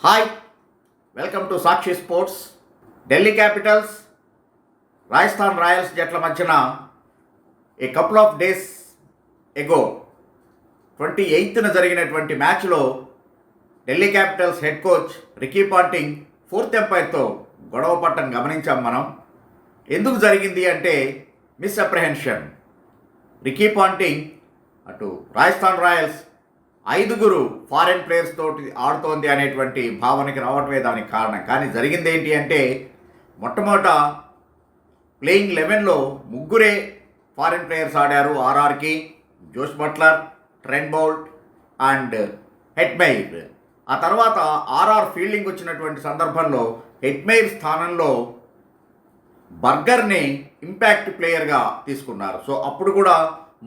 Hi, welcome to Sakshi Sports. Delhi Capitals, Rajasthan Royals జట్ల మధ్యన a couple of days ago 28న జరిగినటువంటి మ్యాచ్లో Delhi Capitals head coach Ricky Ponting fourth ఎంపైర్తో గొడవ పట్టం గమనించాం మనం. ఎందుకు జరిగింది అంటే మిస్అప్రహెన్షన్. రికీ పాంటింగ్ అటు రాజస్థాన్ రాయల్స్ 5 ఫారెన్ ప్లేయర్స్ తోటి ఆడుతోంది అనేటువంటి భావనకి రావటమే దానికి కారణం. కానీ జరిగింది ఏంటి అంటే మొట్టమొదట ప్లేయింగ్ 11లో 3 ఫారెన్ ప్లేయర్స్ ఆడారు. ఆర్ఆర్కి Jos Buttler, Trent Boult and Hetmyer. ఆ తర్వాత ఆర్ఆర్ ఫీల్డింగ్ వచ్చినటువంటి సందర్భంలో హెట్మెయిర్ స్థానంలో బర్గర్ని ఇంపాక్ట్ ప్లేయర్గా తీసుకున్నారు. సో అప్పుడు కూడా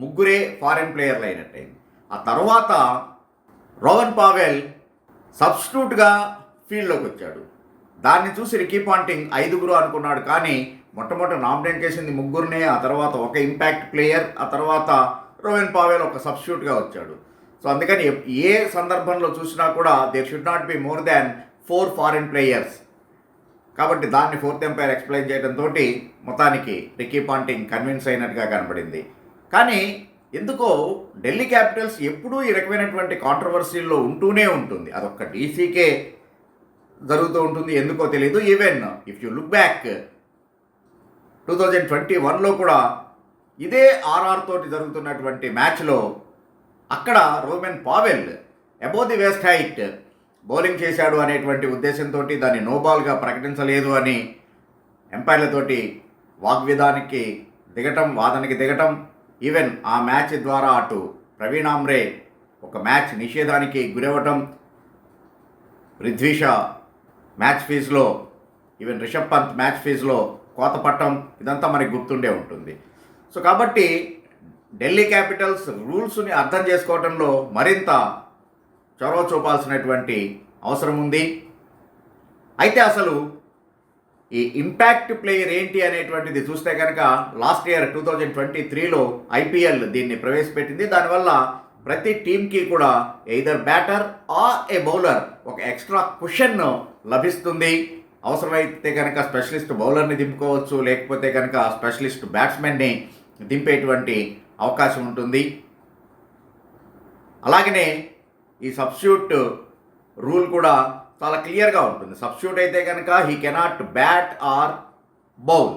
3 ఫారెన్ ప్లేయర్లు అయినట్టయింది. ఆ తర్వాత రోవన్ పావెల్ సబ్స్టిట్యూట్గా ఫీల్డ్లోకి వచ్చాడు. దాన్ని చూసి రికీ పాంటింగ్ 5 అనుకున్నాడు. కానీ మొట్టమొదటి నామినేట్ చేసింది 3, ఆ తర్వాత ఒక ఇంపాక్ట్ ప్లేయర్, ఆ తర్వాత రోవన్ పావెల్ ఒక సబ్స్టిట్యూట్గా వచ్చాడు. సో అందుకని ఏ సందర్భంలో చూసినా కూడా there should not be more than 4 foreign players. కాబట్టి దాన్ని ఫోర్త్ ఎంపైర్ ఎక్స్ప్లెయిన్ చేయడంతో మొత్తానికి రికీ పాంటింగ్ కన్విన్స్ అయినట్టుగా కనబడింది. కానీ ఎందుకో ఢిల్లీ క్యాపిటల్స్ ఎప్పుడూ ఈ రకమైనటువంటి కాంట్రవర్సీల్లో ఉంటూనే ఉంటుంది. అదొక్క డీసీకే జరుగుతూ ఉంటుంది, ఎందుకో తెలియదు. Even if you look back 2021లో కూడా ఇదే ఆర్ఆర్ తోటి జరుగుతున్నటువంటి మ్యాచ్లో అక్కడ Rovman Powell above the waist height bowling చేశాడు అనేటువంటి ఉద్దేశంతో దాన్ని నోబాల్గా ప్రకటించలేదు అని ఎంపైర్లతోటి వాగ్విధానికి దిగటం, వాదనకి దిగటం. ఈవెన్ ఆ మ్యాచ్ ద్వారా అటు ప్రవీణ్ ఆమ్రే ఒక మ్యాచ్ నిషేధానికి గురవటం, పృథ్వీ షా మ్యాచ్ ఫీజులో, ఈవెన్ రిషబ్ పంత్ మ్యాచ్ ఫీజులో కోత పట్టం, ఇదంతా మనకి గుర్తుండే ఉంటుంది. సో కాబట్టి ఢిల్లీ క్యాపిటల్స్ రూల్స్ని అర్థం చేసుకోవడంలో మరింత చొరవ చూపాల్సినటువంటి అవసరం ఉంది. అయితే అసలు ఈ ఇంపాక్ట్ ప్లేయర్ ఏంటి అనేటువంటిది చూస్తే కనుక లాస్ట్ ఇయర్ 2023లో ఐపీఎల్ దీన్ని ప్రవేశపెట్టింది. దానివల్ల ప్రతి టీంకి కూడా either batter or a bowler ఒక ఎక్స్ట్రా కుషన్ లభిస్తుంది. అవసరమైతే కనుక స్పెషలిస్ట్ బౌలర్ని దింపుకోవచ్చు, లేకపోతే కనుక స్పెషలిస్ట్ బ్యాట్స్మెన్ని దింపేటువంటి అవకాశం ఉంటుంది. అలాగనే ఈ సబ్స్టిట్యూట్ రూల్ కూడా చాలా క్లియర్గా ఉంటుంది. సబ్స్టిట్యూట్ అయితే కనుక he cannot bat or bowl,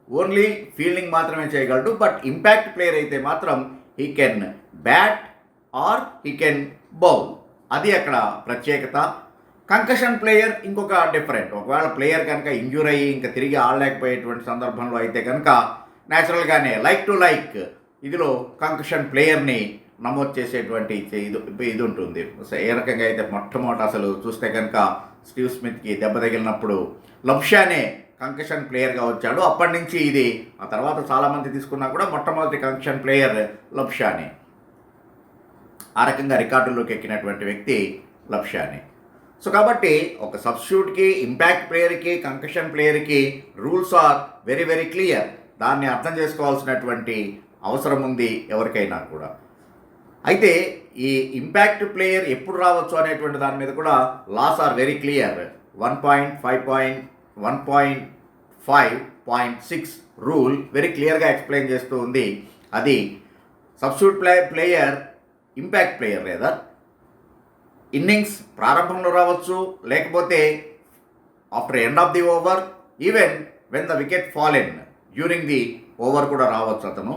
only fielding మాత్రమే చేయగలడు. బట్ ఇంపాక్ట్ ప్లేయర్ అయితే మాత్రం he can bat or he can bowl. అది అక్కడ ప్రత్యేకత. కంకషన్ ప్లేయర్ ఇంకొక డిఫరెంట్. ఒకవేళ ప్లేయర్ కనుక ఇంజ్యూర్ అయ్యి ఇంకా తిరిగి ఆడలేకపోయేటువంటి సందర్భంలో అయితే కనుక న్యాచురల్గానే లైక్ టు లైక్ ఇదిలో కంకషన్ ప్లేయర్ని నమోదు చేసేటువంటి ఇది ఉంటుంది. ఏ రకంగా అయితే మొట్టమొదటి అసలు చూస్తే కనుక స్టీవ్ స్మిత్కి దెబ్బ తగిలినప్పుడు లబ్షానే కంకషన్ ప్లేయర్గా వచ్చాడు. అప్పటి నుంచి ఇది ఆ తర్వాత చాలామంది తీసుకున్నా కూడా మొట్టమొదటి కంకషన్ ప్లేయర్ లబ్షానే. ఆ రకంగా రికార్డుల్లోకి ఎక్కినటువంటి వ్యక్తి లబ్షానే. సో కాబట్టి ఒక సబ్స్టిట్యూట్కి, ఇంపాక్ట్ ప్లేయర్కి, కంకషన్ ప్లేయర్కి rules are very very clear. దాన్ని అర్థం చేసుకోవాల్సినటువంటి అవసరం ఉంది ఎవరికైనా కూడా. అయితే ఈ ఇంపాక్ట్ ప్లేయర్ ఎప్పుడు రావచ్చు అనేటువంటి దాని మీద కూడా laws are very clear. 1.5.6 rule very క్లియర్గా ఎక్స్ప్లెయిన్ చేస్తూ ఉంది. అది సబ్స్టిట్యూట్ ప్లేయర్ ఇంపాక్ట్ ప్లేయర్ లేదా ఇన్నింగ్స్ ప్రారంభంలో రావచ్చు, లేకపోతే after end of the over, even when the wicket fallen during the over కూడా రావచ్చు అతను.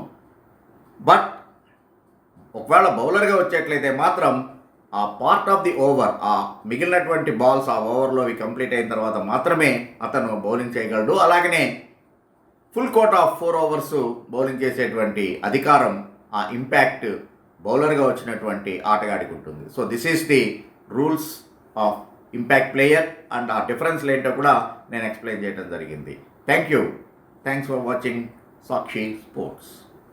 బట్ ఒకవేళ బౌలర్గా వచ్చేట్లయితే మాత్రం ఆ పార్ట్ ఆఫ్ ది ఓవర్, ఆ మిగిలినటువంటి బాల్స్ ఆ ఓవర్లో కంప్లీట్ అయిన తర్వాత మాత్రమే అతను బౌలింగ్ చేయగలడు. అలాగనే full quota of 4 overs bowling చేసేటువంటి అధికారం ఆ ఇంపాక్ట్ బౌలర్గా వచ్చినటువంటి ఆటగాడికి ఉంటుంది. So this is the rules of impact player and ఆ డిఫరెన్స్లు ఏంటో కూడా నేను ఎక్స్ప్లెయిన్ చేయడం జరిగింది. Thanks for watching Sakshi sports.